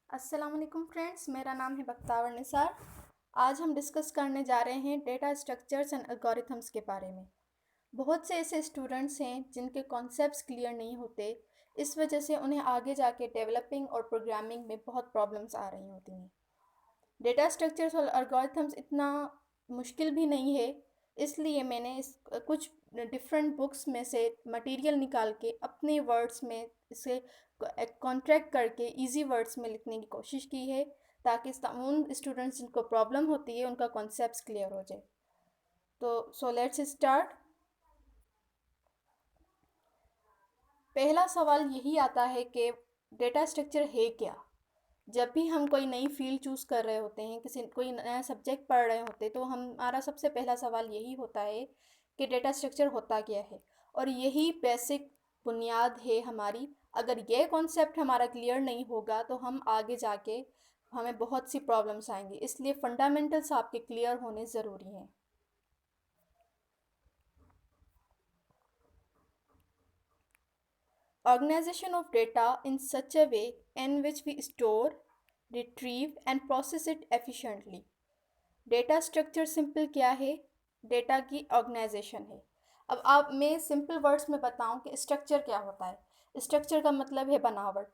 अस्सलाम वालेकुम फ्रेंड्स, मेरा नाम है बख्तावर निसार। आज हम डिस्कस करने जा रहे हैं डेटा स्ट्रक्चर्स एंड एल्गोरिथम्स के बारे में। बहुत से ऐसे स्टूडेंट्स हैं जिनके कॉन्सेप्ट्स क्लियर नहीं होते। इस वजह से उन्हें आगे जाके डेवलपिंग और प्रोग्रामिंग में बहुत प्रॉब्लम्स आ रही होती हैं। डेटा स्ट्रक्चर्स और एल्गोरिथम्स इतना मुश्किल भी नहीं है, इसलिए मैंने इस कुछ डिफरेंट बुक्स में से मटेरियल निकाल के अपने वर्ड्स में इसे कॉन्ट्रैक्ट करके इजी वर्ड्स में लिखने की कोशिश की है, ताकि उन स्टूडेंट्स जिनको प्रॉब्लम होती है उनका कॉन्सेप्ट्स क्लियर हो जाए। तो सो लेट्स स्टार्ट। पहला सवाल यही आता है कि डेटा स्ट्रक्चर है क्या। जब भी हम कोई नई फील्ड चूज़ कर रहे होते हैं, किसी कोई नया सब्जेक्ट पढ़ रहे होते हैं, तो हमारा सबसे पहला सवाल यही होता है कि डेटा स्ट्रक्चर होता क्या है। और यही बेसिक बुनियाद है हमारी। अगर ये कॉन्सेप्ट हमारा क्लियर नहीं होगा तो हम आगे जाके हमें बहुत सी प्रॉब्लम्स आएंगी, इसलिए फंडामेंटल्स आपके क्लियर होने ज़रूरी हैं। Organization of data in such a way in which we store, retrieve and process it efficiently. Data structure simple क्या है? डेटा की ऑर्गेनाइजेशन है। अब आप मैं सिंपल वर्ड्स में बताऊं कि स्ट्रक्चर क्या होता है। स्ट्रक्चर का मतलब है बनावट।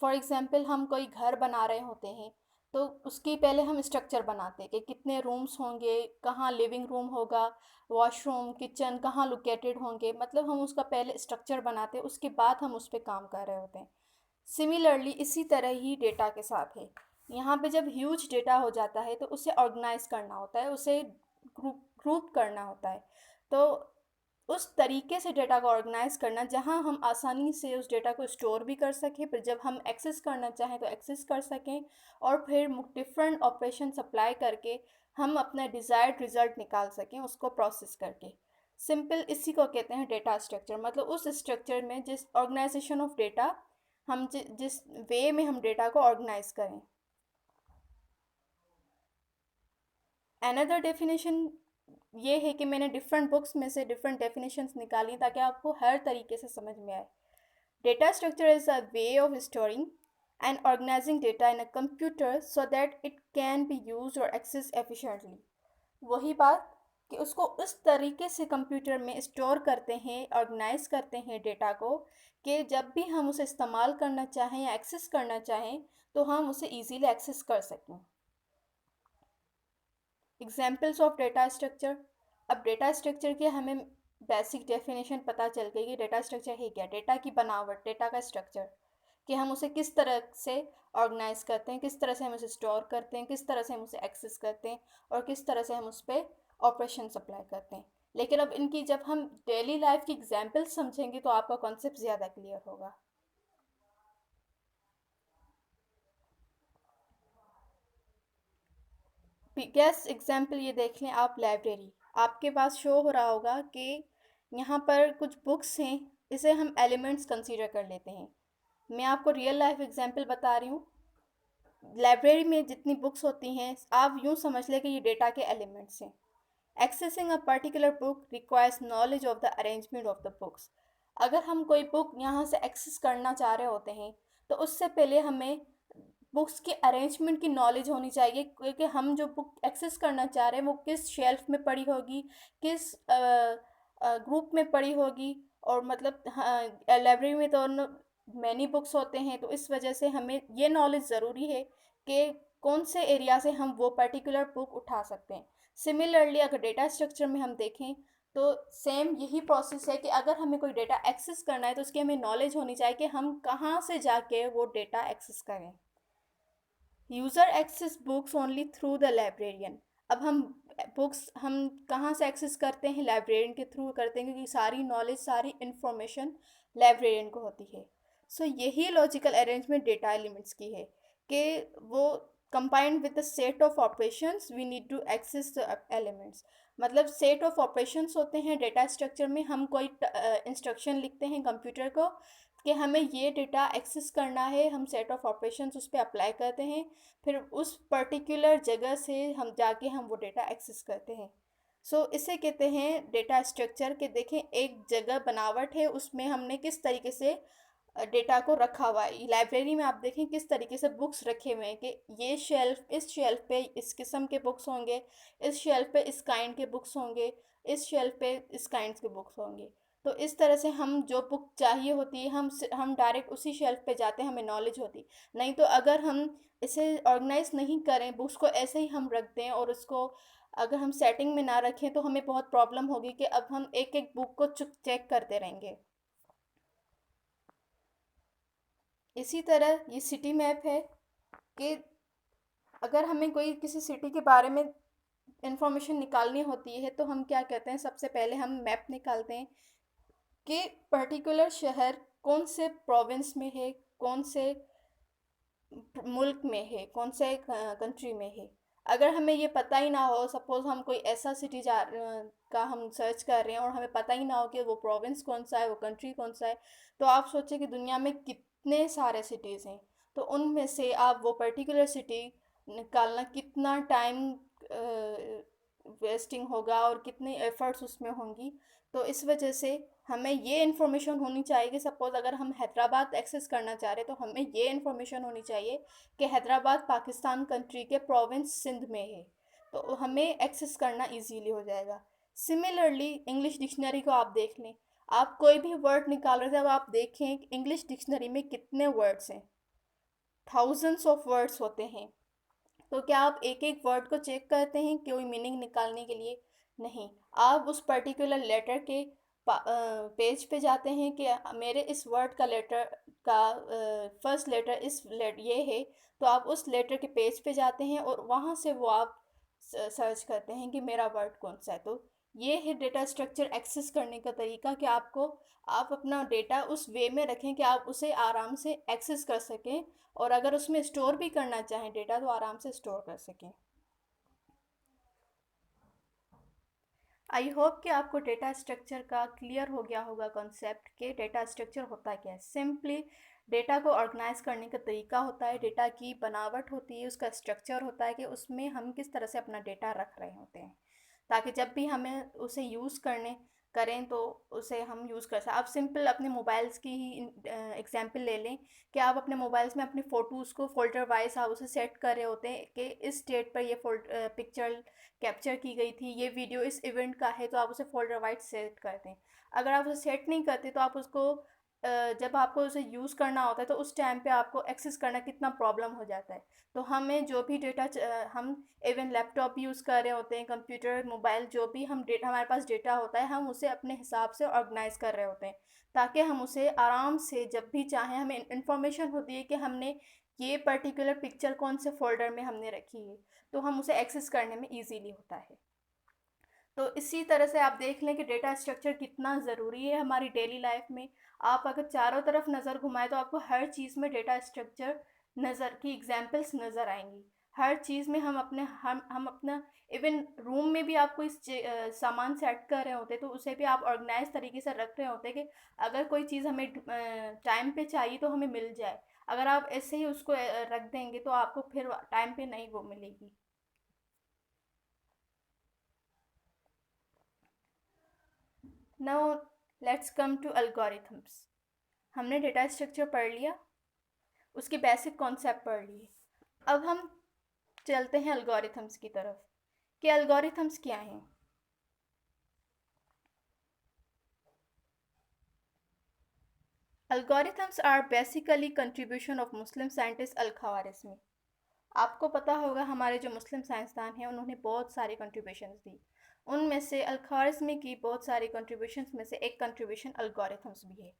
फॉर एग्जांपल हम कोई घर बना रहे होते हैं, तो उसकी पहले हम स्ट्रक्चर बनाते हैं कि कितने रूम्स होंगे, कहाँ लिविंग रूम होगा, वॉशरूम किचन कहाँ लोकेटेड होंगे। मतलब हम उसका पहले स्ट्रक्चर बनाते हैं, उसके बाद हम उस पर काम कर रहे होते हैं। सिमिलरली इसी तरह ही डेटा के साथ है। यहाँ पे जब ह्यूज डेटा हो जाता है तो उसे ऑर्गेनाइज करना होता है, उसे ग्रुप करना होता है। तो उस तरीके से डेटा को ऑर्गेनाइज करना जहाँ हम आसानी से उस डेटा को स्टोर भी कर सकें, फिर जब हम एक्सेस करना चाहें तो एक्सेस कर सकें, और फिर डिफरेंट ऑपरेशन अप्लाई करके हम अपना डिज़ायर्ड रिजल्ट निकाल सकें उसको प्रोसेस करके। सिंपल इसी को कहते हैं डेटा स्ट्रक्चर। मतलब उस स्ट्रक्चर में जिस ऑर्गेनाइजेशन ऑफ डेटा हम जिस वे में हम डेटा को ऑर्गेनाइज करें। अनदर डेफिनेशन ये है कि मैंने डिफरेंट बुक्स में से डिफरेंट डेफिनेशंस निकाली ताकि आपको हर तरीके से समझ में आए। Data structure is a way of storing and organizing data in a computer so that it can be use or access efficiently. वही बात कि उसको उस तरीके से कंप्यूटर में स्टोर करते हैं, ऑर्गेनाइज करते हैं डेटा को, कि जब भी हम उसे इस्तेमाल करना चाहें या एक्सेस करना चाहें तो हम उसे इजीली एक्सेस कर सकें। Examples of data structure. अब डेटा स्ट्रक्चर की हमें बेसिक डेफिनेशन पता चल गई कि डेटा स्ट्रक्चर है क्या। डेटा की बनावट, डेटा का स्ट्रक्चर, कि हम उसे किस तरह से ऑर्गेनाइज करते हैं, किस तरह से हम उसे स्टोर करते हैं, किस तरह से हम उसे एक्सेस करते हैं, और किस तरह से हम उस पर ऑपरेशन अप्लाई करते हैं। लेकिन अब इनकी जब हम डेली लाइफ की एग्जाम्पल्स समझेंगे तो आपका कॉन्सेप्ट ज़्यादा क्लियर होगा। बिगेस्ट एग्जाम्पल ये देख लें आप, लाइब्रेरी। आपके पास शो हो रहा होगा कि यहाँ पर कुछ बुक्स हैं, इसे हम एलिमेंट्स कंसीडर कर लेते हैं। मैं आपको रियल लाइफ एग्जाम्पल बता रही हूँ। लाइब्रेरी में जितनी बुक्स होती हैं, आप यूँ समझ लें कि ये डेटा के एलिमेंट्स हैं। Accessing a particular book requires knowledge of the arrangement of the books. अगर हम कोई बुक यहाँ से एक्सेस करना चाह रहे होते हैं तो उससे पहले हमें बुक्स के अरेंजमेंट की नॉलेज होनी चाहिए, क्योंकि हम जो बुक एक्सेस करना चाह रहे हैं वो किस शेल्फ में पड़ी होगी, किस ग्रुप में पड़ी होगी। और मतलब लाइब्रेरी में तो मैनी बुक्स होते हैं, तो इस वजह से हमें ये नॉलेज ज़रूरी है कि कौन से एरिया से हम वो पर्टिकुलर बुक उठा सकते हैं। सिमिलरली अगर डेटा स्ट्रक्चर में हम देखें तो सेम यही प्रोसेस है कि अगर हमें कोई डेटा एक्सेस करना है तो उसकी हमें नॉलेज होनी चाहिए कि हम कहाँ से जाके वो डेटा एक्सेस करें। User access books only through the librarian. अब हम बुक्स हम कहाँ से एक्सेस करते हैं? लाइब्रेरियन के थ्रू करते हैं, क्योंकि सारी नॉलेज, सारी इंफॉर्मेशन लाइब्रेरियन को होती है। सो यही लॉजिकल अरेंजमेंट डेटा एलिमेंट्स की है कि वो combined with the set of operations we need to access the elements. मतलब सेट ऑफ ऑपरेशंस होते हैं डेटा स्ट्रक्चर में। हम कोई इंस्ट्रक्शन लिखते हैं कंप्यूटर को कि हमें ये डेटा एक्सेस करना है, हम सेट ऑफ ऑपरेशंस उस पर अप्लाई करते हैं, फिर उस पर्टिकुलर जगह से हम जाके हम वो डेटा एक्सेस करते हैं। इसे कहते हैं डेटा स्ट्रक्चर। के देखें एक जगह बनावट है, उसमें हमने किस तरीके से डेटा को रखा हुआ है। लाइब्रेरी में आप देखें किस तरीके से बुक्स रखे हुए हैं कि ये शेल्फ, इस शेल्फ पे इस किस्म के बुक्स होंगे, इस शेल्फ पे इस काइंड के बुक्स होंगे, इस शेल्फ पे इस काइंड के बुक्स होंगे। तो इस तरह से हम जो बुक चाहिए होती है हम डायरेक्ट उसी शेल्फ पे जाते हैं, हमें नॉलेज होती। नहीं तो अगर हम इसे ऑर्गेनाइज नहीं करें, बुक्स को ऐसे ही हम रख दें और उसको अगर हम सेटिंग में ना रखें तो हमें बहुत प्रॉब्लम होगी कि अब हम एक एक बुक को चेक करते रहेंगे। इसी तरह ये सिटी मैप है कि अगर हमें कोई किसी सिटी के बारे में इंफॉर्मेशन निकालनी होती है तो हम क्या कहते हैं, सबसे पहले हम मैप निकालते हैं कि पर्टिकुलर शहर कौन से प्रोविंस में है, कौन से मुल्क में है, कौन से कंट्री में है। अगर हमें ये पता ही ना हो, सपोज हम कोई ऐसा सिटी का हम सर्च कर रहे हैं और हमें पता ही ना हो कि वो प्रोविंस कौन सा है, वो कंट्री कौन सा है, तो आप सोचें कि दुनिया में कितने सारे सिटीज़ हैं। तो उनमें से आप वो पर्टिकुलर सिटी निकालना कितना टाइम वेस्टिंग होगा और कितनी एफर्ट्स उसमें होंगी। तो इस वजह से हमें ये इन्फॉर्मेशन होनी चाहिए कि सपोज़ अगर हम हैदराबाद एक्सेस करना चाह रहे हैं तो हमें ये इन्फॉर्मेशन होनी चाहिए कि हैदराबाद पाकिस्तान कंट्री के प्रोविंस सिंध में है। तो हमें एक्सेस करना इजीली हो जाएगा। सिमिलरली इंग्लिश डिक्शनरी को आप देख लें, आप कोई भी वर्ड निकाल रहे थे, अब आप देखें इंग्लिश डिक्शनरी में कितने वर्ड्स हैं, थाउजेंड्स ऑफ वर्ड्स होते हैं। तो क्या आप एक एक वर्ड को चेक करते हैं कोई मीनिंग निकालने के लिए? नहीं। आप उस पर्टिकुलर लेटर के पेज पे जाते हैं कि मेरे इस वर्ड का लेटर का फर्स्ट लेटर ये है। तो आप उस लेटर के पेज पे जाते हैं और वहाँ से वो आप सर्च करते हैं कि मेरा वर्ड कौन सा है। तो ये है डेटा स्ट्रक्चर एक्सेस करने का तरीका कि आप अपना डेटा उस वे में रखें कि आप उसे आराम से एक्सेस कर सकें, और अगर उसमें स्टोर भी करना चाहें डेटा तो आराम से स्टोर कर सकें। आई होप कि आपको डेटा स्ट्रक्चर का क्लियर हो गया होगा कॉन्सेप्ट कि डेटा स्ट्रक्चर होता क्या है। सिंपली डेटा को ऑर्गेनाइज करने का तरीका होता है, डेटा की बनावट होती है, उसका स्ट्रक्चर होता है कि उसमें हम किस तरह से अपना डेटा रख रहे होते हैं, ताकि जब भी हमें उसे यूज़ करने करें तो उसे हम यूज़ कर सकें। आप सिंपल अपने मोबाइल्स की ही एग्जांपल ले लें कि आप अपने मोबाइल्स में अपनी फ़ोटोज़ को फ़ोल्डर वाइज आप उसे सेट कर रहे होते हैं कि इस डेट पर ये पिक्चर कैप्चर की गई थी, ये वीडियो इस इवेंट का है, तो आप उसे फ़ोल्डर वाइज सेट करते हैं। अगर आप उसे सेट नहीं करते तो आप उसको जब आपको उसे यूज़ करना होता है तो उस टाइम पे आपको एक्सेस करना कितना प्रॉब्लम हो जाता है। तो हमें जो भी डेटा हम इवन लैपटॉप यूज़ कर रहे होते हैं, कंप्यूटर, मोबाइल, जो भी हम डेटा हमारे पास डेटा होता है, हम उसे अपने हिसाब से ऑर्गेनाइज कर रहे होते हैं ताकि हम उसे आराम से जब भी चाहें, हमें इन्फॉर्मेशन होती है कि हमने ये पर्टिकुलर पिक्चर कौन से फोल्डर में हमने रखी है, तो हम उसे एक्सेस करने में ईजीली होता है। तो इसी तरह से आप देख लें कि डेटा स्ट्रक्चर कितना ज़रूरी है हमारी डेली लाइफ में। आप अगर चारों तरफ नज़र घुमाएं तो आपको हर चीज़ में डेटा स्ट्रक्चर नज़र की एग्जांपल्स नज़र आएंगी। हर चीज़ में हम अपना इवन रूम में भी आप कोई सामान सेट कर रहे होते तो उसे भी आप ऑर्गेनाइज तरीके से रख रहे होते कि अगर कोई चीज़ हमें टाइम पे चाहिए तो हमें मिल जाए। अगर आप ऐसे ही उसको रख देंगे तो आपको फिर टाइम पे नहीं वो मिलेगी। Now let's come to algorithms. हमने डेटा स्ट्रक्चर पढ़ लिया, उसके बेसिक कॉन्सेप्ट पढ़ लिए। अब हम चलते हैं एल्गोरिथम्स की तरफ कि एल्गोरिथम्स क्या हैं। Algorithms are basically contribution of Muslim scientist Al Khwarizmi. आपको पता होगा हमारे जो मुस्लिम साइंसदान हैं उन्होंने बहुत सारी कंट्रीब्यूशंस दी। उनमें से अल ख्वारिज़मी की बहुत सारी कंट्रीब्यूशंस में से एक कंट्रीब्यूशन एल्गोरिथम्स भी है।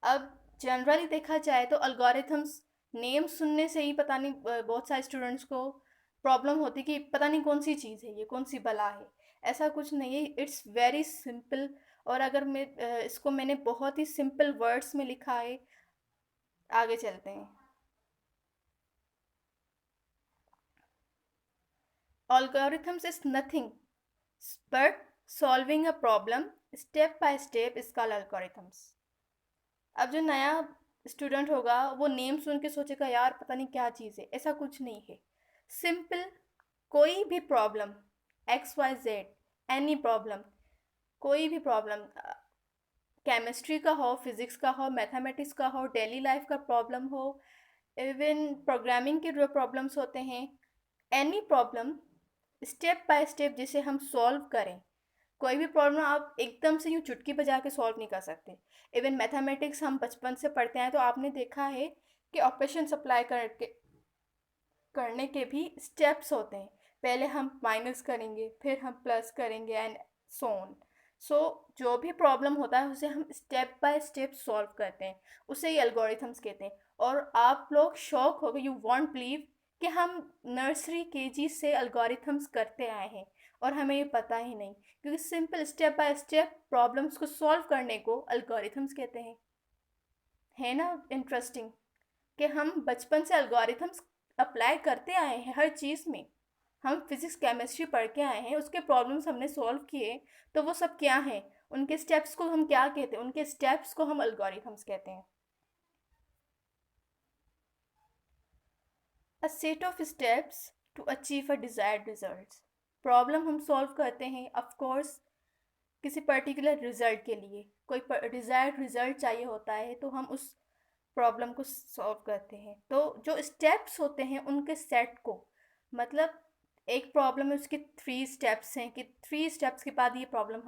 अब जनरली देखा जाए तो अल्गोरिथम्स नेम सुनने से ही पता नहीं बहुत सारे स्टूडेंट्स को प्रॉब्लम होती कि पता नहीं कौन सी चीज़ है, ये कौन सी बला है। ऐसा कुछ नहीं है, इट्स वेरी सिंपल। और अगर इसको मैंने बहुत ही सिंपल वर्ड्स में लिखा है। आगे चलते हैं। Algorithms is nothing but solving a problem step by step is called algorithms। अब जो नया स्टूडेंट होगा वो नेम सुन के सोचेगा यार पता नहीं क्या चीज़ है, ऐसा कुछ नहीं है। सिंपल, कोई भी प्रॉब्लम, XYZ, एनी प्रॉब्लम, कोई भी प्रॉब्लम, केमिस्ट्री का हो, फिज़िक्स का हो, मैथमेटिक्स का हो, डेली लाइफ का प्रॉब्लम हो, इवन प्रोग्रामिंग के जो प्रॉब्लम्स होते हैं, any problem step by step जिसे हम सॉल्व करें। कोई भी प्रॉब्लम आप एकदम से यूँ चुटकी बजा के सॉल्व नहीं कर सकते। इवन मैथमेटिक्स हम बचपन से पढ़ते हैं तो आपने देखा है कि ऑपरेशन अप्लाई करने के भी स्टेप्स होते हैं। पहले हम माइनस करेंगे, फिर हम प्लस करेंगे एंड सो ऑन। सो जो भी प्रॉब्लम होता है उसे हम स्टेप बाय स्टेप सॉल्व करते हैं, उसे ही एल्गोरिथम्स कहते हैं। और आप लोग शॉक हो गए, यू वॉन्ट बिलीव कि हम नर्सरी केजी से एल्गोरिथम्स करते आए हैं और हमें ये पता ही नहीं, क्योंकि simple step by step problems को सॉल्व करने को एल्गोरिथम्स कहते हैं। है ना इंटरेस्टिंग कि हम बचपन से एल्गोरिथम्स अप्लाई करते आए हैं हर चीज़ में। हम फिज़िक्स केमिस्ट्री पढ़ के आए हैं, उसके प्रॉब्लम्स हमने सॉल्व किए, तो वो सब क्या हैं, उनके स्टेप्स को हम क्या कहते हैं, उनके स्टेप्स को हम एल्गोरिथम्स कहते हैं। A set of steps to achieve a desired results. Problem हम सॉल्व करते हैं ऑफ कोर्स किसी पर्टिकुलर रिजल्ट के लिए। कोई डिज़ायर्ड रिजल्ट चाहिए होता है तो हम उस प्रॉब्लम को सॉल्व करते हैं। तो जो स्टेप्स होते हैं उनके सेट को, मतलब एक प्रॉब्लम है उसके 3 स्टेप्स हैं कि 3 स्टेप्स के बाद ये प्रॉब्लम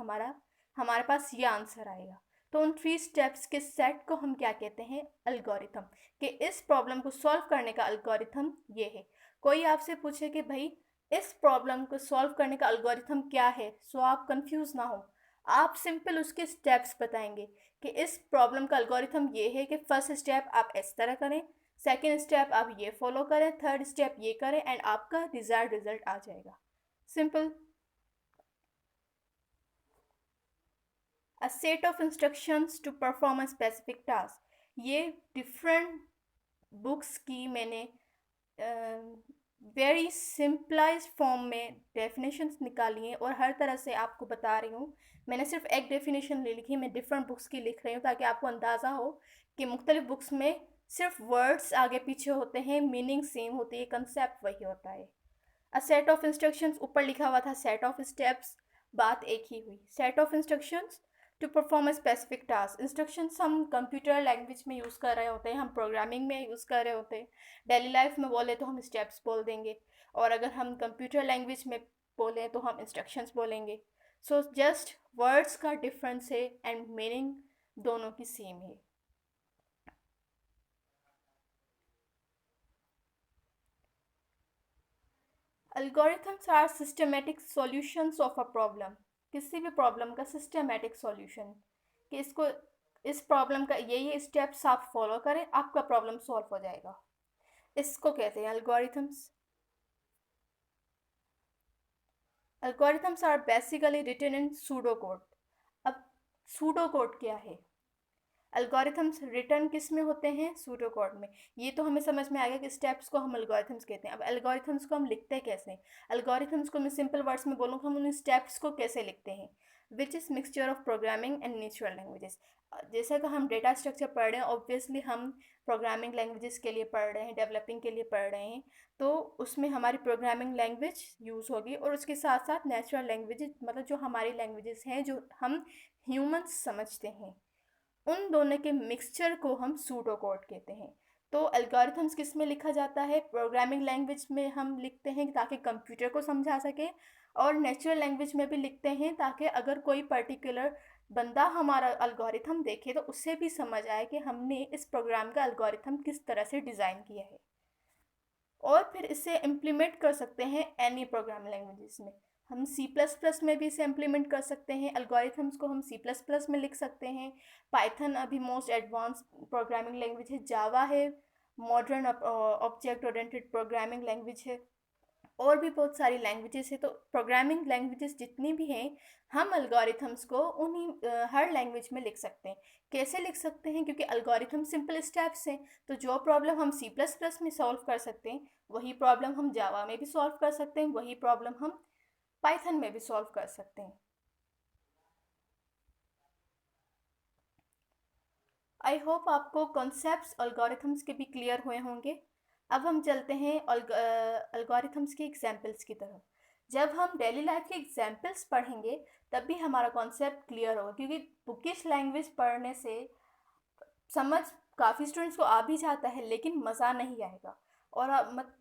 हमारे पास ये आंसर आएगा। तो उन 3 स्टेप्स के सेट को हम क्या कहते हैं, एल्गोरिथम। कि इस प्रॉब्लम को सॉल्व करने का एल्गोरिथम ये है। कोई आपसे पूछे कि भाई इस प्रॉब्लम को सॉल्व करने का एल्गोरिथम क्या है, सो आप कंफ्यूज ना हो, आप सिंपल उसके स्टेप्स बताएंगे कि इस प्रॉब्लम का एल्गोरिथम ये है कि फर्स्ट स्टेप आप इस तरह करें, सेकेंड स्टेप आप ये फॉलो करें, थर्ड स्टेप ये करें एंड आपका डिज़ायर्ड रिजल्ट आ जाएगा। Simple. A set of instructions to perform a specific task. ये डिफरेंट बुक्स की मैंने वेरी सिंपलाइज फॉर्म में डेफिनेशंस निकाली हैं और हर तरह से आपको बता रही हूँ। मैंने सिर्फ एक डेफिनेशन ले लिखी, मैं डिफरेंट बुक्स की लिख रही हूँ ताकि आपको अंदाज़ा हो कि मुख्तलिफ बुक्स में सिर्फ वर्ड्स आगे पीछे होते हैं, मीनिंग सेम होती है, कंसेप्ट वही होता है। अ सेट ऑफ इंस्ट्रक्शंस ऊपर लिखा हुआ था, सेट ऑफ स्टेप्स, बात एक ही हुई। Set of instructions to perform a specific task. Instructions हम कंप्यूटर लैंग्वेज में यूज़ कर रहे होते हैं, हम प्रोग्रामिंग में यूज़ कर रहे होते हैं। डेली लाइफ में बोले तो हम स्टेप्स बोल देंगे, और अगर हम कंप्यूटर लैंग्वेज में बोलें तो हम इंस्ट्रक्शंस बोलेंगे। सो जस्ट वर्ड्स का डिफरेंस है एंड मीनिंग दोनों की सेम है। Algorithms are systematic solutions of a problem. किसी भी प्रॉब्लम का सिस्टमेटिक सॉल्यूशन, कि इसको इस प्रॉब्लम का ये स्टेप्स आप फॉलो करें, आपका प्रॉब्लम सॉल्व हो जाएगा, इसको कहते हैं algorithms. Algorithms are basically written in pseudo code. अब सूडो कोड क्या है? एल्गोरिथम्स रिटर्न किस में होते हैं, सूडो कोड में। ये तो हमें समझ में आ गया कि स्टेप्स को हम एल्गोरिथम्स कहते हैं। अब एल्गोरिथम्स को हम लिखते कैसे हैं? एल्गोरिथम्स को मैं सिंपल वर्ड्स में बोलूँ, हम उन स्टेप्स को कैसे लिखते हैं, which is mixture of programming and natural languages. जैसे कि हम डेटा स्ट्रक्चर पढ़ रहे हैं, ऑब्वियसली हम प्रोग्रामिंग लैंग्वेजेस के लिए पढ़ रहे हैं, डेवलपिंग के लिए पढ़ रहे हैं, तो उसमें हमारी प्रोग्रामिंग लैंग्वेज यूज़ होगी और उसके साथ साथ नेचुरल लैंग्वेजेस, मतलब जो हमारी लैंग्वेजेस हैं जो हम ह्यूमंस समझते हैं, उन दोनों के मिक्सचर को हम सूडो कोड कहते हैं। तो एल्गोरिथम्स किस में लिखा जाता है? प्रोग्रामिंग लैंग्वेज में हम लिखते हैं ताकि कंप्यूटर को समझा सके, और नेचुरल लैंग्वेज में भी लिखते हैं ताकि अगर कोई पर्टिकुलर बंदा हमारा एल्गोरिथम देखे तो उसे भी समझ आए कि हमने इस प्रोग्राम का एल्गोरिथम किस तरह से डिज़ाइन किया है, और फिर इसे इम्प्लीमेंट कर सकते हैं एनी प्रोग्रामिंग लैंग्वेजेस में। हम सी प्लस प्लस में भी इसे इम्प्लीमेंट कर सकते हैं, एल्गोरिथम्स को हम सी प्लस प्लस में लिख सकते हैं। पाइथन अभी मोस्ट एडवांस प्रोग्रामिंग लैंग्वेज है, जावा है modern object oriented programming language है, और भी बहुत सारी लैंग्वेजेस है। तो प्रोग्रामिंग लैंग्वेजेस जितनी भी हैं, हम एल्गोरिथम्स को उन्हीं हर लैंग्वेज में लिख सकते हैं। कैसे लिख सकते हैं? क्योंकि एल्गोरिथम सिंपल स्टेप्स हैं, तो जो प्रॉब्लम हम सी प्लस प्लस में सॉल्व कर सकते हैं वही प्रॉब्लम हम जावा में भी सॉल्व कर सकते हैं, वही प्रॉब्लम हम पाइथन में भी सॉल्व कर सकते हैं। आई होप आपको कॉन्सेप्ट्स एल्गोरिथम्स के भी क्लियर हुए होंगे। अब हम चलते हैं एल्गोरिथम्स के एग्जाम्पल्स की तरफ। जब हम डेली लाइफ के एग्जाम्पल्स पढ़ेंगे तब भी हमारा कॉन्सेप्ट क्लियर होगा, क्योंकि बुकिश लैंग्वेज पढ़ने से समझ काफ़ी स्टूडेंट्स को आ भी जाता है लेकिन मज़ा नहीं आएगा, और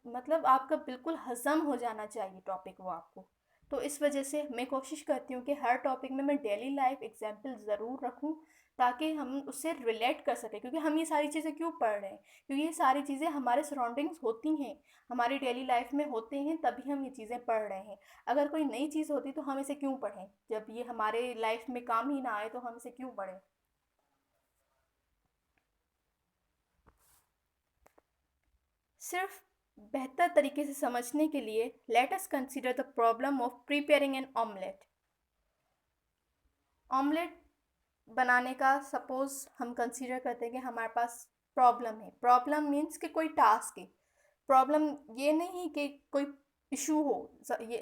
मतलब आपका बिल्कुल हज़म हो जाना चाहिए टॉपिक वो आपको। तो इस वजह से मैं कोशिश करती हूँ कि हर टॉपिक में मैं डेली लाइफ एग्जाम्पल ज़रूर रखूँ, ताकि हम उससे रिलेट कर सकें, क्योंकि हम ये सारी चीज़ें क्यों पढ़ रहे हैं, क्योंकि ये सारी चीज़ें हमारे सराउंडिंग्स होती हैं, हमारी डेली लाइफ में होते हैं, तभी हम ये चीज़ें पढ़ रहे हैं। अगर कोई नई चीज़ होती तो हम इसे क्यों पढ़ें, जब ये हमारे लाइफ में काम ही ना आए तो हम इसे क्यों पढ़ें। सिर्फ बेहतर तरीके से समझने के लिए let us consider the problem of preparing an omelette. Omelette बनाने का सपोज हम कंसीडर करते हैं कि हमारे पास प्रॉब्लम है। प्रॉब्लम मीन्स कि कोई टास्क है। प्रॉब्लम ये नहीं कि कोई इशू हो। ये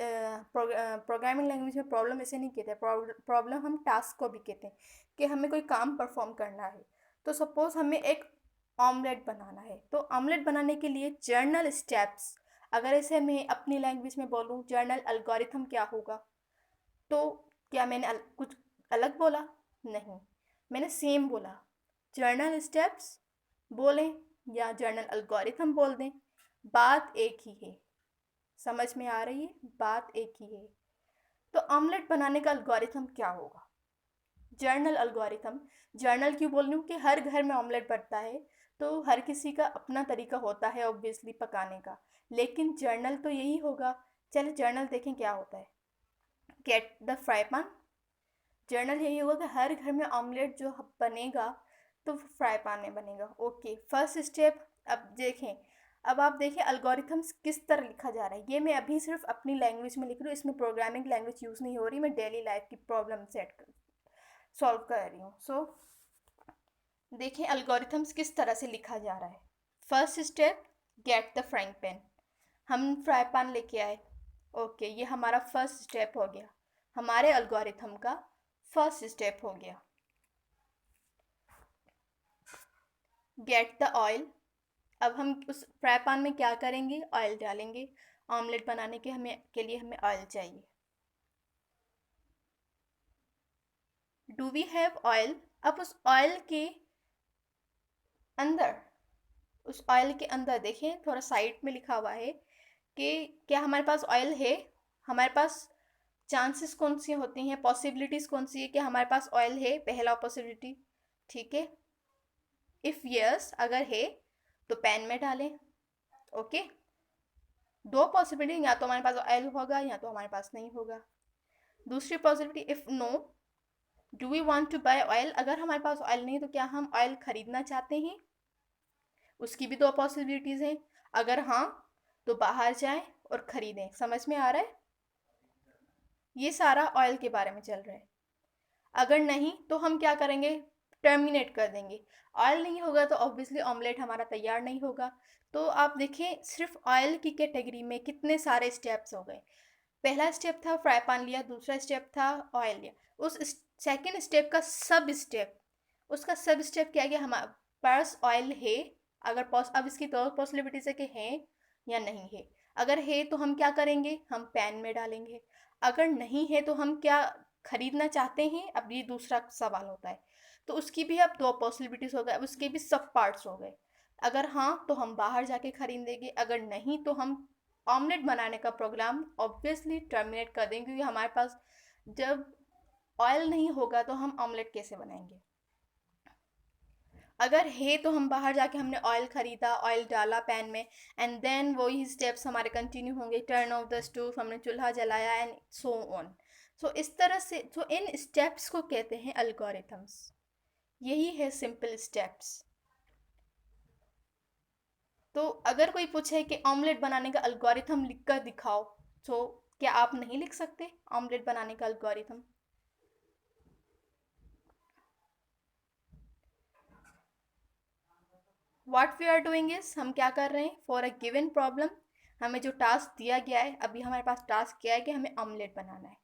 प्रोग्रामिंग लैंग्वेज में प्रॉब्लम ऐसे नहीं कहते, प्रॉब्लम हम टास्क को भी कहते हैं कि हमें कोई काम परफॉर्म करना है। तो सपोज हमें एक ऑमलेट बनाना है, तो ऑमलेट बनाने के लिए जर्नल स्टेप्स, अगर इसे मैं अपनी लैंग्वेज में बोलूँ जर्नल एल्गोरिथम क्या होगा, तो क्या मैंने कुछ अलग बोला? नहीं, मैंने सेम बोला। जर्नल स्टेप्स बोलें या जर्नल एल्गोरिथम बोल दें, बात एक ही है। समझ में आ रही है? बात एक ही है। तो ऑमलेट बनाने का एल्गोरिथम क्या होगा? Journal algorithm. जर्नल क्यों बोल रही हूँ कि हर घर में ऑमलेट बनता है, तो हर किसी का अपना तरीका होता है ऑब्वियसली पकाने का, लेकिन जर्नल तो यही होगा। चलिए जर्नल देखें क्या होता है। Get the fry pan. Journal यही होगा कि हर घर में ऑमलेट जो बनेगा तो फ्राई पैन में बनेगा। Okay, first step. अब देखें, अब आप देखें अल्गोरिथम्स किस तरह लिखा जा रहा है। ये मैं अभी सिर्फ अपनी लैंग्वेज में लिख रही हूँ, इसमें प्रोग्रामिंग लैंग्वेज यूज़ नहीं हो रही, मैं डेली लाइफ की प्रॉब्लम सॉल्व कर रही हूँ। सो देखें अल्गोरिथम्स किस तरह से लिखा जा रहा है। First step, get the frying pan. हम फ्राई पैन लेके आए। ओके, ये हमारा फर्स्ट स्टेप हो गया, हमारे अल्गोरिथम का फर्स्ट स्टेप हो गया। Get the oil. अब हम उस फ्राई पैन में क्या करेंगे? ऑयल डालेंगे। ऑमलेट बनाने के लिए हमें ऑयल चाहिए। Do we have oil? अब अंदर उस ऑयल के अंदर देखें, थोड़ा साइड में लिखा हुआ है कि क्या हमारे पास ऑयल है। हमारे पास चांसेस कौन सी होती हैं, पॉसिबिलिटीज़ कौन सी है कि हमारे पास ऑयल है? पहला पॉसिबिलिटी, ठीक है। इफ़ यस, अगर है तो पैन में डालें। ओके, दो पॉसिबिलिटी, या तो हमारे पास ऑयल होगा या तो हमारे पास नहीं होगा। दूसरी possibility, if no, do we want to buy oil? अगर हमारे पास ऑयल नहीं तो क्या हम ऑयल खरीदना चाहते हैं? उसकी भी दो पॉसिबिलिटीज़ हैं। अगर हाँ तो बाहर जाएं और ख़रीदें। समझ में आ रहा है? ये सारा ऑयल के बारे में चल रहा है। अगर नहीं तो हम क्या करेंगे? टर्मिनेट कर देंगे। ऑयल नहीं होगा तो ऑब्वियसली ऑमलेट हमारा तैयार नहीं होगा। तो आप देखें सिर्फ ऑयल की कैटेगरी में कितने सारे स्टेप्स हो गए। पहला स्टेप था फ्राई पैन लिया, दूसरा स्टेप था ऑयल लिया। उस सेकेंड स्टेप का सब स्टेप, उसका सब स्टेप क्या है कि हमारे पास ऑयल है। अगर अब इसकी दो पॉसिबिलिटीज़ है कि है या नहीं है। अगर है तो हम क्या करेंगे? हम पैन में डालेंगे। अगर नहीं है तो हम क्या खरीदना चाहते हैं? अब ये दूसरा सवाल होता है। तो उसकी भी अब दो पॉसिबिलिटीज़ हो गए, अब उसके भी सब पार्ट्स हो गए। अगर हाँ तो हम बाहर जाके खरीदेंगे, अगर नहीं तो हम ऑमलेट बनाने का प्रोग्राम ऑब्वियसली टर्मिनेट कर देंगे, क्योंकि हमारे पास जब ऑयल नहीं होगा तो हम ऑमलेट कैसे बनाएंगे। अगर है तो हम बाहर जाके हमने ऑयल ख़रीदा, ऑयल डाला पैन में, एंड देन वही स्टेप्स हमारे कंटिन्यू होंगे। टर्न ऑफ द स्टोव, हमने चूल्हा जलाया, एंड सो ऑन। सो इस तरह से तो इन स्टेप्स को कहते हैं अल्गोरिथम्स। यही है सिंपल स्टेप्स। तो अगर कोई पूछे कि ऑमलेट बनाने का अल्गोरिथम लिख कर दिखाओ, तो क्या आप नहीं लिख सकते ऑमलेट बनाने का algorithm? What we are doing is, हम क्या कर रहे हैं, फॉर अ गिवन प्रॉब्लम, हमें जो टास्क दिया गया है, अभी हमारे पास टास्क क्या है कि हमें ऑमलेट बनाना है।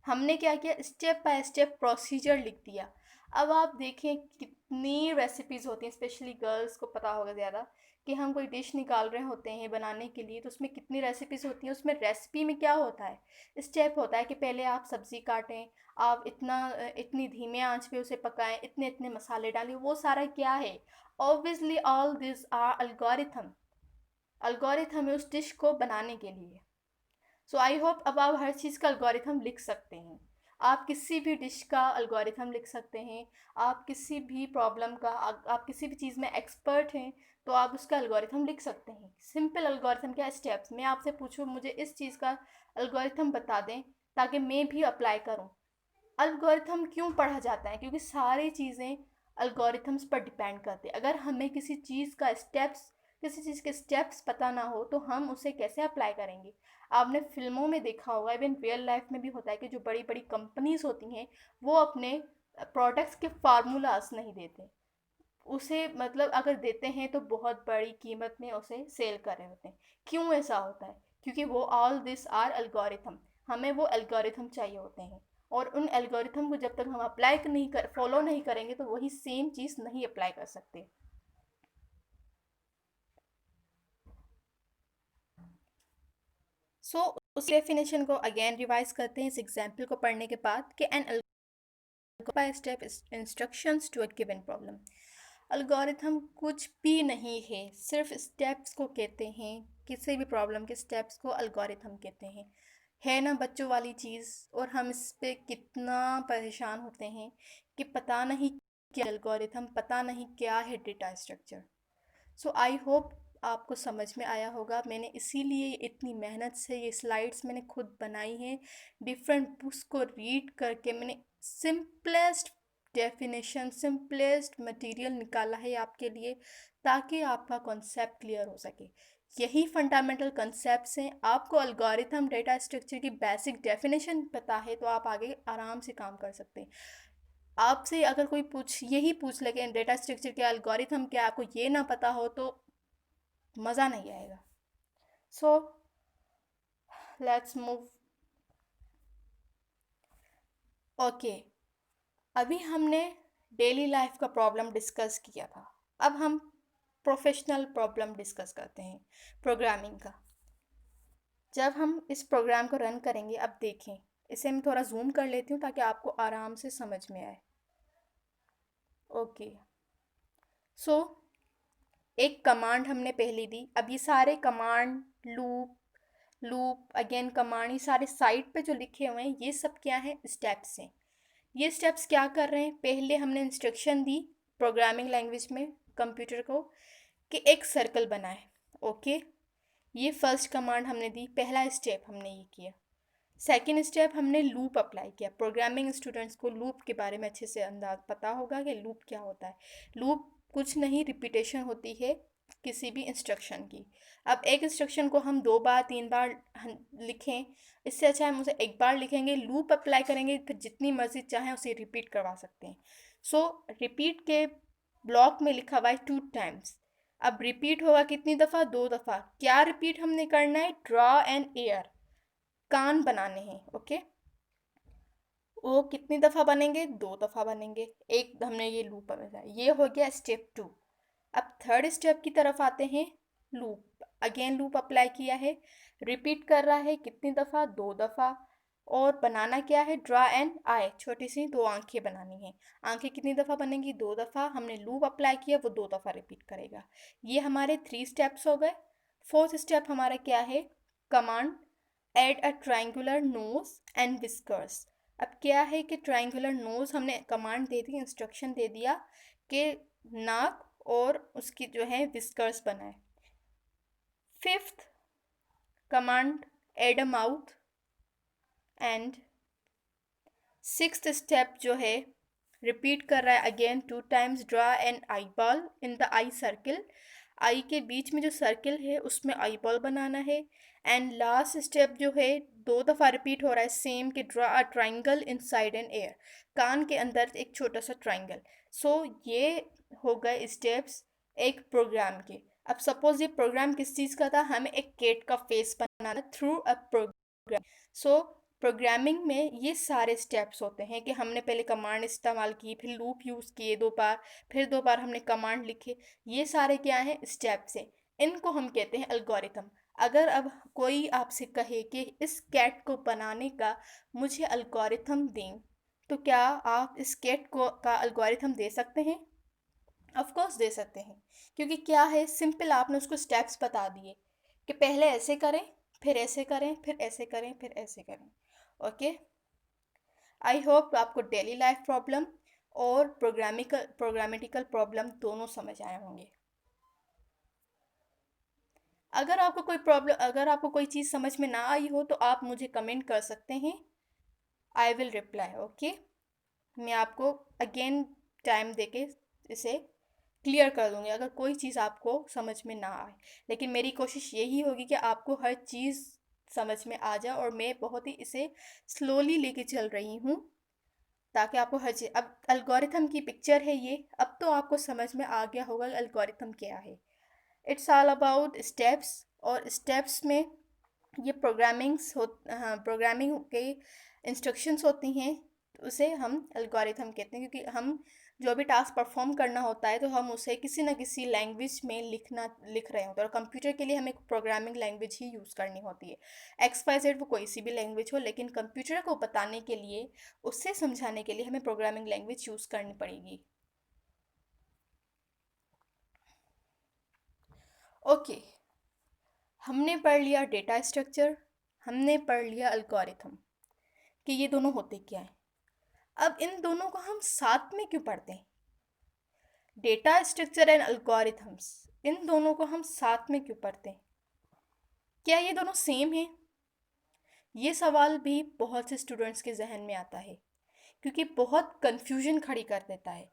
हमने क्या किया? स्टेप बाय स्टेप प्रोसीजर लिख दिया। अब आप देखें कितनी रेसिपीज़ होती हैं, स्पेशली गर्ल्स को पता होगा ज़्यादा, कि हम कोई डिश निकाल रहे होते हैं बनाने के लिए, तो उसमें कितनी रेसिपीज़ होती हैं। उसमें रेसिपी में क्या होता है, स्टेप होता है कि पहले आप सब्ज़ी काटें, आप इतनी धीमे आंच पे उसे पकाएं, इतने इतने मसाले डालें, वो सारा क्या है। Obviously all this are algorithm. Algorithm है उस डिश को बनाने के लिए। सो आई होप अब आप हर चीज़ का अल्गोरिथम लिख सकते हैं। आप किसी भी डिश का अल्गोरिथम लिख सकते हैं। आप किसी भी प्रॉब्लम का, आप किसी भी चीज़ में एक्सपर्ट हैं तो आप उसका अल्गोरिथम लिख सकते हैं। सिंपल अल्गोरिथम क्या, स्टेप्स। मैं आपसे पूछूं मुझे इस चीज़ का अल्गोरिथम बता दें ताकि मैं भी अप्लाई करूं। अल्गोरिथम क्यों पढ़ा जाता है, क्योंकि सारी चीज़ें अल्गोरिथम्स पर डिपेंड करती है। अगर हमें किसी चीज़ के स्टेप्स पता ना हो तो हम उसे कैसे अप्लाई करेंगे। आपने फिल्मों में देखा होगा, इवन रियल लाइफ में भी होता है कि जो बड़ी बड़ी कंपनीज होती हैं वो अपने प्रोडक्ट्स के फार्मूलाज नहीं देते। उसे मतलब अगर देते हैं तो बहुत बड़ी कीमत में उसे सेल कर रहे होते हैं। क्यों ऐसा होता है, क्योंकि वो ऑल दिस आर एल्गोरिथम। हमें वो एल्गोरिथम चाहिए होते हैं, और उन एल्गोरिथम को जब तक हम अप्लाई नहीं कर फॉलो नहीं करेंगे तो वही सेम चीज़ नहीं अप्लाई कर सकते। सो उस डेफिनेशन को अगेन रिवाइज करते हैं इस एग्जाम्पल को पढ़ने के बाद कि an by step instructions to a given problem. Algorithm कुछ भी नहीं है, सिर्फ स्टेप्स को कहते हैं। किसी भी प्रॉब्लम के स्टेप्स को अल्गोरिथम कहते हैं। है ना बच्चों वाली चीज़। और हम इस पे कितना परेशान होते हैं कि पता नहीं क्या एल्गोरिथम, पता नहीं क्या है data structure. So I hope आपको समझ में आया होगा। मैंने इसीलिए इतनी मेहनत से ये स्लाइड्स मैंने खुद बनाई हैं। डिफरेंट बुक्स को रीड करके मैंने सिंपलेस्ट डेफिनेशन, सिंपलेस्ट मटेरियल निकाला है आपके लिए, ताकि आपका कॉन्सेप्ट क्लियर हो सके। यही फंडामेंटल कॉन्सेप्ट्स हैं। आपको अलगोरिथम, डेटा स्ट्रक्चर की बेसिक डेफिनेशन पता है तो आप आगे आराम से काम कर सकते हैं। आपसे अगर कोई यही पूछ लगे डेटा स्ट्रक्चर क्या, एल्गोरिथम क्या, आपको ये ना पता हो तो मज़ा नहीं आएगा। So let's move. ओके, अभी हमने डेली लाइफ का प्रॉब्लम डिस्कस किया था। अब हम प्रोफेशनल प्रॉब्लम डिस्कस करते हैं, प्रोग्रामिंग का। जब हम इस प्रोग्राम को रन करेंगे, अब देखें, इसे मैं थोड़ा जूम कर लेती हूँ ताकि आपको आराम से समझ में आए। ओके, सो एक कमांड हमने पहले दी। अब ये सारे command, loop, loop again command, ये सारे साइड पे जो लिखे हुए हैं ये सब क्या है, स्टेप्स हैं। ये स्टेप्स क्या कर रहे हैं, पहले हमने इंस्ट्रक्शन दी प्रोग्रामिंग लैंग्वेज में कंप्यूटर को कि एक सर्कल बनाए। ओके, ये फर्स्ट कमांड हमने दी, पहला स्टेप हमने ये किया। सेकेंड स्टेप हमने लूप अप्लाई किया। प्रोग्रामिंग स्टूडेंट्स को लूप के बारे में अच्छे से अंदाज पता होगा कि लूप क्या होता है। लूप कुछ नहीं, रिपीटेशन होती है किसी भी इंस्ट्रक्शन की। अब एक इंस्ट्रक्शन को हम 2 बार 3 बार लिखें, इससे अच्छा हम उसे एक बार लिखेंगे, लूप अप्लाई करेंगे, फिर जितनी मर्जी चाहें उसे रिपीट करवा सकते हैं। सो रिपीट के ब्लॉक में लिखा हुआ है 2 टाइम्स। अब रिपीट होगा कितनी दफ़ा, 2 दफ़ा। क्या रिपीट हमने करना है, ड्रॉ एंड एयर, कान बनाने हैं। ओके, वो कितनी दफ़ा बनेंगे, 2 दफ़ा बनेंगे। एक हमने ये लूप बनाया, ये हो गया स्टेप 2। अब थर्ड स्टेप की तरफ आते हैं। लूप, अगेन लूप अप्लाई किया है, रिपीट कर रहा है कितनी दफ़ा, 2 दफ़ा। और बनाना क्या है, ड्रा एंड आई, छोटी सी 2 आंखें बनानी है। आंखें कितनी दफ़ा बनेंगी, 2 दफ़ा। हमने लूप अप्लाई किया, वो 2 दफ़ा रिपीट करेगा। ये हमारे 3 स्टेप्स हो गए। फोर्थ स्टेप हमारा क्या है, command add a triangular nose and whiskers. अब क्या है कि ट्राइंगुलर नोज हमने कमांड दे दी, इंस्ट्रक्शन दे दिया कि नाक और उसकी जो है विस्कर्स बनाए। Fifth command add a mouth. And sixth step जो है, रिपीट कर रहा है again 2 times, draw an eyeball in the eye circle. Eye के बीच में जो सर्किल है उसमें आई बॉल बनाना है। एंड लास्ट स्टेप जो है 2 दफ़ा रिपीट हो रहा है सेम, कि draw a triangle inside and ear, कान के अंदर एक छोटा सा ट्राइंगल। सो ये हो गए स्टेप्स एक प्रोग्राम के। अब सपोज ये प्रोग्राम किस चीज़ का था, हमें एक केट का फेस बनाना through a program. So programming में ये सारे स्टेप्स होते हैं कि हमने पहले कमांड इस्तेमाल की, फिर लूप यूज़ किए 2 बार, फिर 2 बार हमने कमांड लिखे। ये सारे क्या हैं? स्टेप्स हैं। इनको हम कहते हैं एल्गोरिथम। अगर अब कोई आपसे कहे कि इस कैट को बनाने का मुझे एल्गोरिथम दें, तो क्या आप इस कैट को का एल्गोरिथम दे सकते हैं? ऑफ कोर्स दे सकते हैं, क्योंकि क्या है, सिंपल आपने उसको स्टेप्स बता दिए कि पहले ऐसे करें, फिर ऐसे करें, फिर ऐसे करें, फिर ऐसे करें। ओके। आई होप आपको डेली लाइफ प्रॉब्लम और प्रोग्रामेटिकल प्रॉब्लम दोनों समझ आए होंगे। अगर आपको कोई चीज़ समझ में ना आई हो तो आप मुझे कमेंट कर सकते हैं। I will reply. ओके। मैं आपको अगेन टाइम देके इसे क्लियर कर दूंगी अगर कोई चीज़ आपको समझ में ना आए। लेकिन मेरी कोशिश यही होगी कि आपको हर चीज़ समझ में आ जाए, और मैं बहुत ही इसे स्लोली लेके चल रही हूँ ताकि आपको हर चीज़। अब एल्गोरिथम की पिक्चर है ये, अब तो आपको समझ में आ गया होगा एल्गोरिथम क्या है। इट्स ऑल अबाउट स्टेप्स, और स्टेप्स में ये प्रोग्रामिंग के इंस्ट्रक्शंस होती हैं, तो उसे हम एल्गोरिथम कहते हैं, क्योंकि हम जो भी टास्क परफॉर्म करना होता है तो हम उसे किसी न किसी लैंग्वेज में लिख रहे होते हैं, और कंप्यूटर के लिए हमें प्रोग्रामिंग लैंग्वेज ही यूज़ करनी होती है। एक्स वाई जेड वो कोई सी भी लैंग्वेज हो, लेकिन कंप्यूटर को बताने के लिए, उससे समझाने के लिए हमें प्रोग्रामिंग लैंग्वेज यूज़ करनी पड़ेगी। ओके। हमने पढ़ लिया डेटा स्ट्रक्चर, हमने पढ़ लिया एल्गोरिथम कि ये दोनों होते क्या हैं। अब इन दोनों को हम साथ में क्यों पढ़ते हैं? डेटा स्ट्रक्चर एंड एल्गोरिथम्स, इन दोनों को हम साथ में क्यों पढ़ते हैं? क्या ये दोनों सेम हैं? ये सवाल भी बहुत से स्टूडेंट्स के जहन में आता है, क्योंकि बहुत कंफ्यूजन खड़ी कर देता है।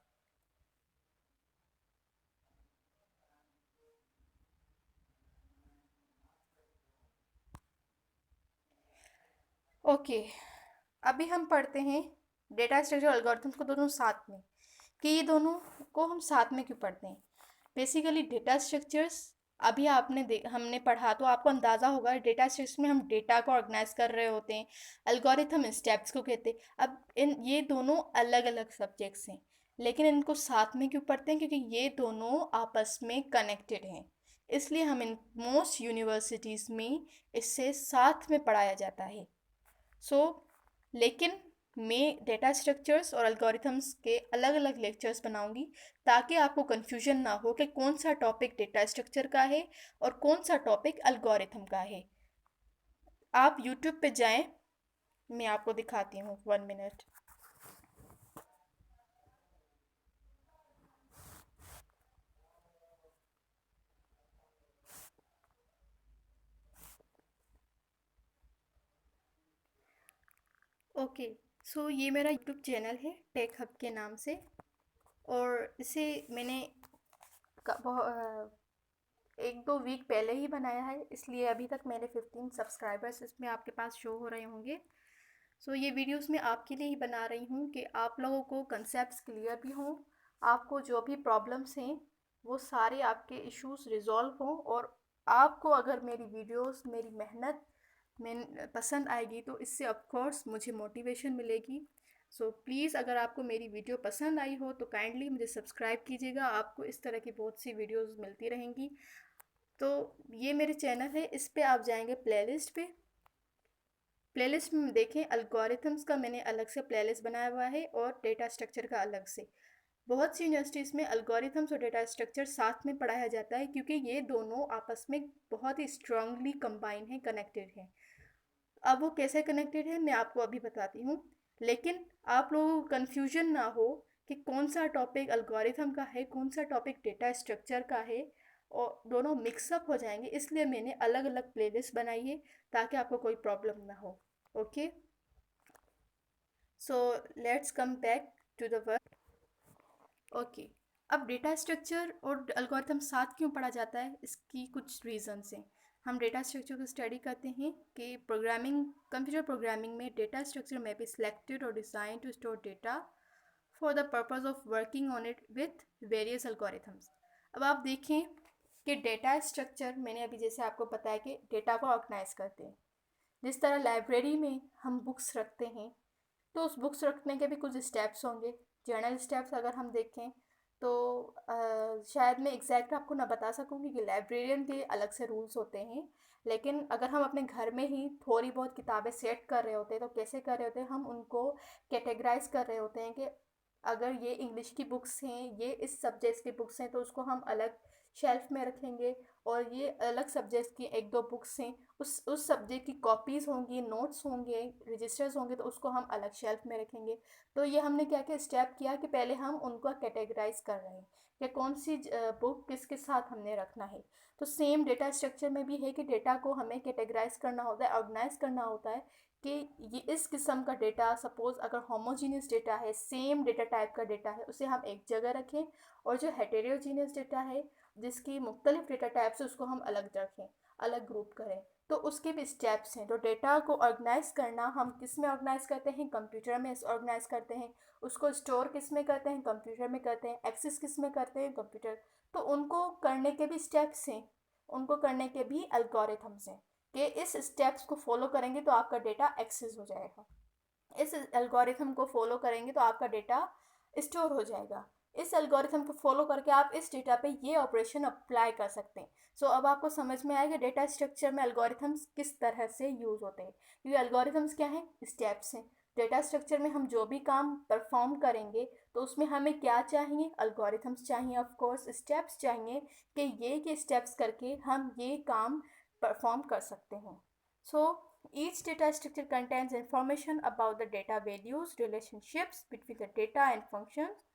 ओके। अभी हम पढ़ते हैं डेटा स्ट्रक्चर और एल्गोरिथम्स को दोनों साथ में, कि ये दोनों को हम साथ में क्यों पढ़ते हैं। बेसिकली डेटा स्ट्रक्चर्स, अभी हमने पढ़ा तो आपको अंदाज़ा होगा, डेटा स्ट्रक्चर्स में हम डेटा को ऑर्गेनाइज कर रहे होते हैं। एल्गोरिथम स्टेप्स को कहते हैं। अब इन ये दोनों अलग अलग सब्जेक्ट्स हैं, लेकिन इनको साथ में क्यों पढ़ते हैं? क्योंकि ये दोनों आपस में कनेक्टेड हैं, इसलिए हम इन मोस्ट यूनिवर्सिटीज़ में इससे साथ में पढ़ाया जाता है। सो लेकिन मैं डेटा स्ट्रक्चर्स और एल्गोरिथम्स के अलग अलग लेक्चर्स बनाऊंगी, ताकि आपको कन्फ्यूजन ना हो कि कौन सा टॉपिक डेटा स्ट्रक्चर का है और कौन सा टॉपिक एल्गोरिथम का है। आप यूट्यूब पे जाएं, मैं आपको दिखाती हूँ 1 मिनट। ओके। सो ये मेरा यूट्यूब चैनल है टेक हब के नाम से, और इसे मैंने 1-2 वीक पहले ही बनाया है, इसलिए अभी तक मेरे 15 सब्सक्राइबर्स इसमें आपके पास शो हो रहे होंगे। सो ये वीडियोस मैं आपके लिए ही बना रही हूँ कि आप लोगों को कंसेप्ट्स क्लियर भी हों, आपको जो भी प्रॉब्लम्स हैं वो सारे आपके इश्यूज रिजॉल्व हों, और आपको अगर मेरी वीडियोस, मेरी मेहनत में पसंद आएगी तो इससे ऑफ कोर्स मुझे मोटिवेशन मिलेगी। सो प्लीज़, अगर आपको मेरी वीडियो पसंद आई हो तो काइंडली मुझे सब्सक्राइब कीजिएगा, आपको इस तरह की बहुत सी वीडियोस मिलती रहेंगी। तो ये मेरे चैनल है, इस पे आप जाएंगे प्लेलिस्ट पे, प्लेलिस्ट में देखें एल्गोरिथम्स का मैंने अलग से प्लेलिस्ट बनाया हुआ है, और डेटा स्ट्रक्चर का अलग से। बहुत सी यूनिवर्सिटीज़ में एल्गोरिथम्स और डेटा स्ट्रक्चर साथ में पढ़ाया जाता है, क्योंकि ये दोनों आपस में बहुत ही स्ट्रांगली कंबाइन हैं, कनेक्टेड हैं। अब वो कैसे कनेक्टेड है मैं आपको अभी बताती हूँ, लेकिन आप लोगों को कन्फ्यूजन ना हो कि कौन सा टॉपिक एल्गोरिथम का है, कौन सा टॉपिक डेटा स्ट्रक्चर का है, और दोनों मिक्सअप हो जाएंगे, इसलिए मैंने अलग अलग प्लेलिस्ट बनाई है ताकि आपको कोई प्रॉब्लम ना हो। Okay. So let's come back to the work. Okay. अब डेटा स्ट्रक्चर और एल्गोरिथम साथ क्यों पढ़ा जाता है, इसकी कुछ रीजंस हैं। हम डेटा स्ट्रक्चर को स्टडी करते हैं कि कंप्यूटर प्रोग्रामिंग में डेटा स्ट्रक्चर में be selected or design to store data for the purpose of working on it with various algorithms. अब आप देखें कि डेटा स्ट्रक्चर, मैंने अभी जैसे आपको बताया कि डेटा को ऑर्गेनाइज करते हैं, जिस तरह लाइब्रेरी में हम बुक्स रखते हैं, तो उस बुक्स रखने के भी कुछ स्टेप्स होंगे। जनरल स्टेप्स अगर हम देखें तो शायद मैं एग्जैक्ट आपको ना बता सकूंगी कि लाइब्रेरियन के अलग से रूल्स होते हैं, लेकिन अगर हम अपने घर में ही थोड़ी बहुत किताबें सेट कर रहे होते हैं तो कैसे कर रहे होते हैं, हम उनको कैटेगराइज कर रहे होते हैं कि अगर ये इंग्लिश की बुक्स हैं, ये इस सब्जेक्ट्स की बुक्स हैं, तो उसको हम अलग शेल्फ में रखेंगे। और ये अलग सब्जेक्ट्स की एक दो बुक्स हैं, उस सब्जेक्ट की कॉपीज़ होंगी, नोट्स होंगे, रजिस्टर्स होंगे, तो उसको हम अलग शेल्फ में रखेंगे। तो ये हमने क्या क्या स्टेप किया कि पहले हम उनको कैटेगराइज कर रहे हैं कि कौन सी बुक किसके साथ हमने रखना है। तो सेम डेटा स्ट्रक्चर में भी है कि डेटा को हमें कैटेगराइज करना होता है, ऑर्गेनाइज करना होता है कि ये इस किस्म का डेटा, सपोज़ अगर होमोजीनियस डेटा है, सेम डेटा टाइप का डेटा है, उसे हम एक जगह रखें, और जो हेटेरोजीनियस डेटा है जिसकी मुख्तलिफ डेटा टाइप्स है उसको हम अलग रखें, अलग ग्रुप करें। तो उसके भी स्टेप्स हैं। तो डेटा को ऑर्गेनाइज करना हम किस में ऑर्गेनाइज करते हैं, कंप्यूटर में ऑर्गेनाइज करते हैं। उसको स्टोर किस में करते हैं, कंप्यूटर में करते हैं। एक्सेस किस में करते हैं, कंप्यूटर। तो उनको करने के भी स्टेप्स हैं, उनको करने के भी एल्गोरिथम्स हैं कि इस स्टेप्स को फॉलो करेंगे तो आपका डेटा एक्सेस हो जाएगा, इस एल्गोरिथम को फॉलो करेंगे तो आपका डेटा स्टोर हो जाएगा, इस एल्गोरिथम को फॉलो करके आप इस डेटा पे ये ऑपरेशन अप्लाई कर सकते हैं। सो अब आपको समझ में आएगा डेटा स्ट्रक्चर में एल्गोरिथम्स किस तरह से यूज़ होते हैं। क्योंकि एल्गोरिथम्स क्या हैं, स्टेप्स हैं। डेटा स्ट्रक्चर में हम जो भी काम परफॉर्म करेंगे तो उसमें हमें क्या चाहिए, एल्गोरिथम्स चाहिए, ऑफ कोर्स स्टेप्स चाहिए कि ये स्टेप्स करके हम ये काम परफॉर्म कर सकते हैं। सो each data structure contains information about the data values, relationships between the data and functions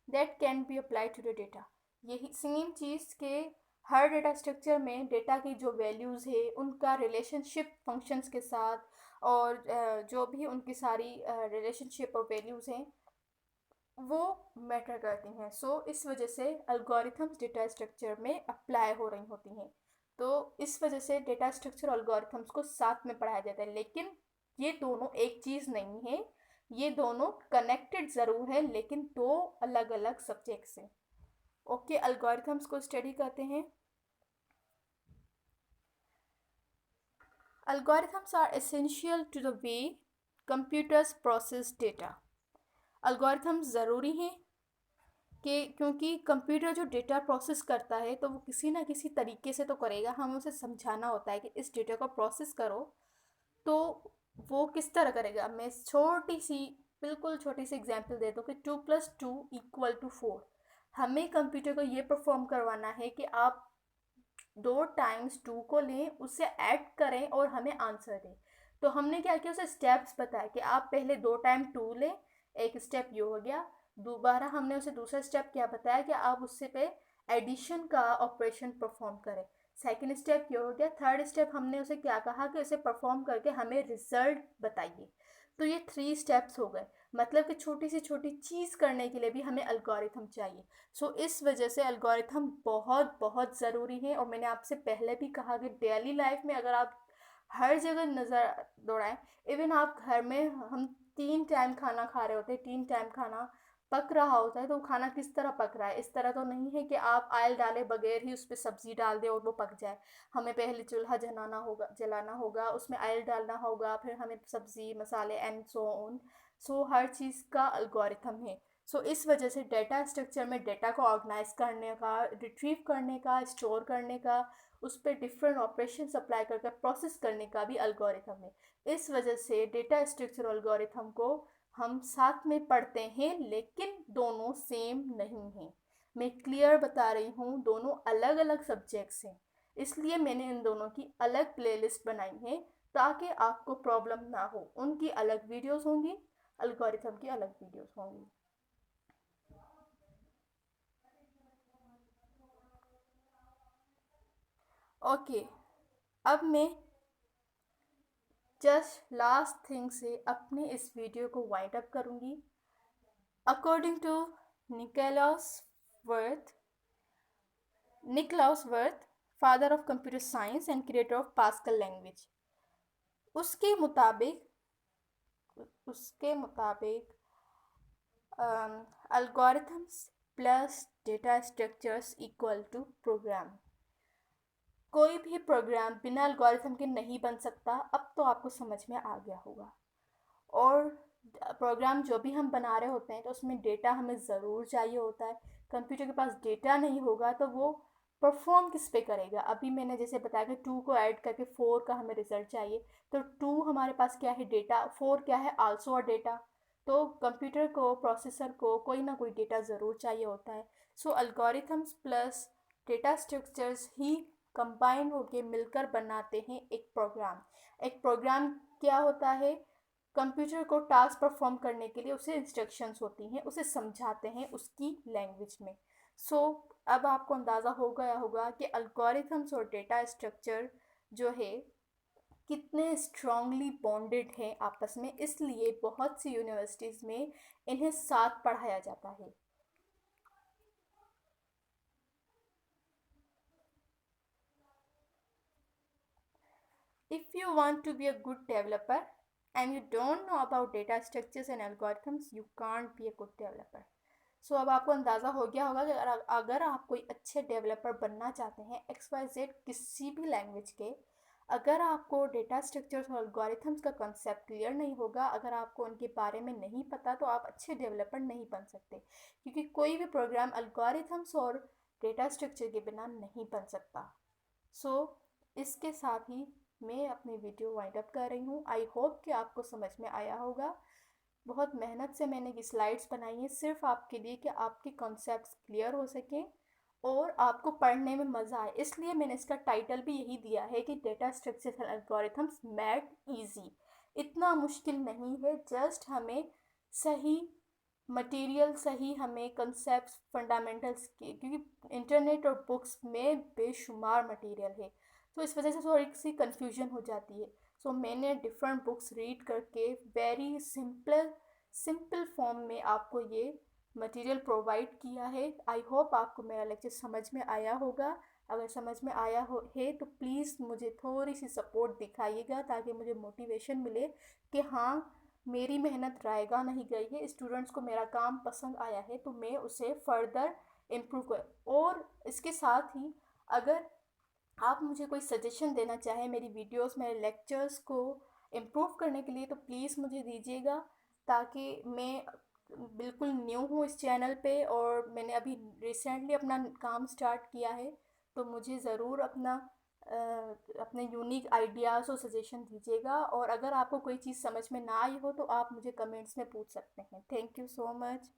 that can be applied to the data। यही सेम चीज़ के हर डेटा स्ट्रक्चर में डेटा की जो वैल्यूज़ है उनका रिलेशनशिप फंक्शंस के साथ, और जो भी उनकी सारी रिलेशनशिप और वैल्यूज़ हैं वो मैटर करती हैं। सो इस वजह से अल्गोरिथम्स डेटा स्ट्रक्चर में अप्लाई हो रही होती हैं। तो इस वजह से डेटा स्ट्रक्चर अल्गोरिथम्स को साथ में पढ़ाया जाता है, लेकिन ये दोनों एक चीज़ नहीं है, ये दोनों कनेक्टेड ज़रूर है लेकिन दो अलग अलग सब्जेक्ट्स हैं। ओके, अल्गोरिथम्स को स्टडी करते हैं। Algorithms are essential to the way computers process data। algorithms ज़रूरी हैं कि क्योंकि कंप्यूटर जो डेटा प्रोसेस करता है तो वो किसी ना किसी तरीके से तो करेगा, हमें उसे समझाना होता है कि इस डेटा को प्रोसेस करो, तो वो किस तरह करेगा। मैं छोटी सी, बिल्कुल छोटी सी एग्जांपल दे दूँ कि 2+2=4। हमें कंप्यूटर को ये परफॉर्म करवाना है कि आप 2 टाइम्स 2 को लें, उससे ऐड करें और हमें आंसर दें। तो हमने क्या किया, उसे स्टेप्स बताया कि आप पहले 2 टाइम 2 लें, एक स्टेप ये हो गया। दोबारा हमने उसे दूसरा स्टेप क्या बताया कि आप उससे पे एडिशन का ऑपरेशन परफॉर्म करें, सेकंड स्टेप ये हो गया। थर्ड स्टेप हमने उसे क्या कहा कि उसे परफॉर्म करके हमें रिजल्ट बताइए। तो ये 3 स्टेप्स हो गए, मतलब कि छोटी सी छोटी चीज़ करने के लिए भी हमें अल्गोरिथम चाहिए। सो इस वजह से अल्गोरिथम बहुत बहुत ज़रूरी है। और मैंने आपसे पहले भी कहा कि डेली लाइफ में अगर आप हर जगह नज़र दौड़ाएं, इवन आप घर में, हम 3 टाइम खाना खा रहे होते हैं, 3 टाइम खाना पक रहा होता है, तो वो खाना किस तरह पक रहा है, इस तरह तो नहीं है कि आप ऑयल डाले बगैर ही उस पर सब्ज़ी डाल दें और वो पक जाए। हमें पहले चूल्हा जलाना होगा, उसमें ऑयल डालना होगा, फिर हमें सब्ज़ी मसाले एंड सो ऑन। सो हर चीज़ का अल्गोरिथम है। सो इस वजह से डेटा स्ट्रक्चर में डेटा को ऑर्गेनाइज करने का, रिट्रीव करने का, स्टोर करने का, उस पर डिफरेंट ऑपरेशन अप्लाई करके प्रोसेस करने का भी अल्गोरिथम है। इस वजह से डेटा स्ट्रक्चर अल्गोरिथम को हम साथ में पढ़ते हैं, लेकिन दोनों सेम नहीं हैं। मैं क्लियर बता रही हूँ, दोनों अलग अलग सब्जेक्ट्स हैं, इसलिए मैंने इन दोनों की अलग प्लेलिस्ट बनाई है ताकि आपको प्रॉब्लम ना हो। उनकी अलग वीडियोस होंगी, अल्गोरिथम की अलग वीडियोस होंगी। ओके, अब मैं जस्ट लास्ट थिंग से अपने इस वीडियो को वाइंड अप करूँगी। According to Nicholas Wirth Niklaus Wirth, father of computer science and creator of Pascal language, उसके मुताबिक उसके मुताबिक algorithms plus data structures equal to program। कोई भी प्रोग्राम बिना एल्गोरिथम के नहीं बन सकता, अब तो आपको समझ में आ गया होगा। और प्रोग्राम जो भी हम बना रहे होते हैं तो उसमें डेटा हमें ज़रूर चाहिए होता है। कंप्यूटर के पास डेटा नहीं होगा तो वो परफॉर्म किस पे करेगा। अभी मैंने जैसे बताया कि 2 को ऐड करके 4 का हमें रिजल्ट चाहिए, तो 2 हमारे पास क्या है, डेटा। 4 क्या है, आल्सो अ डेटा। तो कंप्यूटर को, प्रोसेसर को कोई ना कोई डेटा ज़रूर चाहिए होता है। सो अल्गोरिथम्स प्लस डेटा स्ट्रक्चर्स ही कंबाइन होके मिलकर बनाते हैं एक प्रोग्राम। एक प्रोग्राम क्या होता है, कंप्यूटर को टास्क परफॉर्म करने के लिए उसे इंस्ट्रक्शंस होती हैं, उसे समझाते हैं उसकी लैंग्वेज में। सो अब आपको अंदाज़ा हो गया होगा कि अल्गोरिथम्स और डेटा स्ट्रक्चर जो है कितने स्ट्रांगली बॉन्डेड हैं आपस में, इसलिए बहुत सी यूनिवर्सिटीज़ में इन्हें साथ पढ़ाया जाता है। If you want to be a good developer and you don't know about data structures and algorithms, you can't be a good developer. सो अब आपको अंदाज़ा हो गया होगा कि अगर आप कोई अच्छे डेवलपर बनना चाहते हैं, XYZ किसी भी लैंग्वेज के, अगर आपको डेटा स्ट्रक्चर्स और एल्गोरिथम्स का कंसेप्ट क्लियर नहीं होगा, अगर आपको उनके बारे में नहीं पता, तो आप अच्छे डेवलपर नहीं बन सकते, क्योंकि कोई भी प्रोग्राम एल्गोरिथम्स और डेटा स्ट्रक्चर के बिना नहीं बन सकता। सो इसके साथ ही मैं अपनी वीडियो वाइंड अप कर रही हूँ। आई होप कि आपको समझ में आया होगा। बहुत मेहनत से मैंने ये स्लाइड्स बनाई हैं सिर्फ आपके लिए कि आपके कॉन्सेप्ट्स क्लियर हो सकें और आपको पढ़ने में मज़ा आए, इसलिए मैंने इसका टाइटल भी यही दिया है कि data structures and algorithms made easy. इतना मुश्किल नहीं है, जस्ट हमें सही मटेरियल, सही हमें कंसेप्ट्स, फंडामेंटल्स के, क्योंकि इंटरनेट और बुक्स में बेशुमार मटेरियल है, तो इस वजह से थोड़ी सी कन्फ्यूजन हो जाती है। सो मैंने डिफरेंट बुक्स रीड करके वेरी सिंपल सिंपल फॉर्म में आपको ये मटेरियल प्रोवाइड किया है। आई होप आपको मेरा लेक्चर समझ में आया होगा। अगर समझ में आया हो है तो प्लीज़ मुझे थोड़ी सी सपोर्ट दिखाइएगा, ताकि मुझे मोटिवेशन मिले कि हाँ, मेरी मेहनत रायगा नहीं गई है, स्टूडेंट्स को मेरा काम पसंद आया है, तो मैं उसे फर्दर इम्प्रूव कर। और इसके साथ ही अगर आप मुझे कोई सजेशन देना चाहें मेरी वीडियोस, मेरे लेक्चर्स को इम्प्रूव करने के लिए, तो प्लीज़ मुझे दीजिएगा, ताकि मैं बिल्कुल न्यू हूँ इस चैनल पे और मैंने अभी रिसेंटली अपना काम स्टार्ट किया है। तो मुझे ज़रूर अपने यूनिक आइडियाज़ और सजेशन दीजिएगा, और अगर आपको कोई चीज़ समझ में ना आई हो तो आप मुझे कमेंट्स में पूछ सकते हैं। Thank you so much.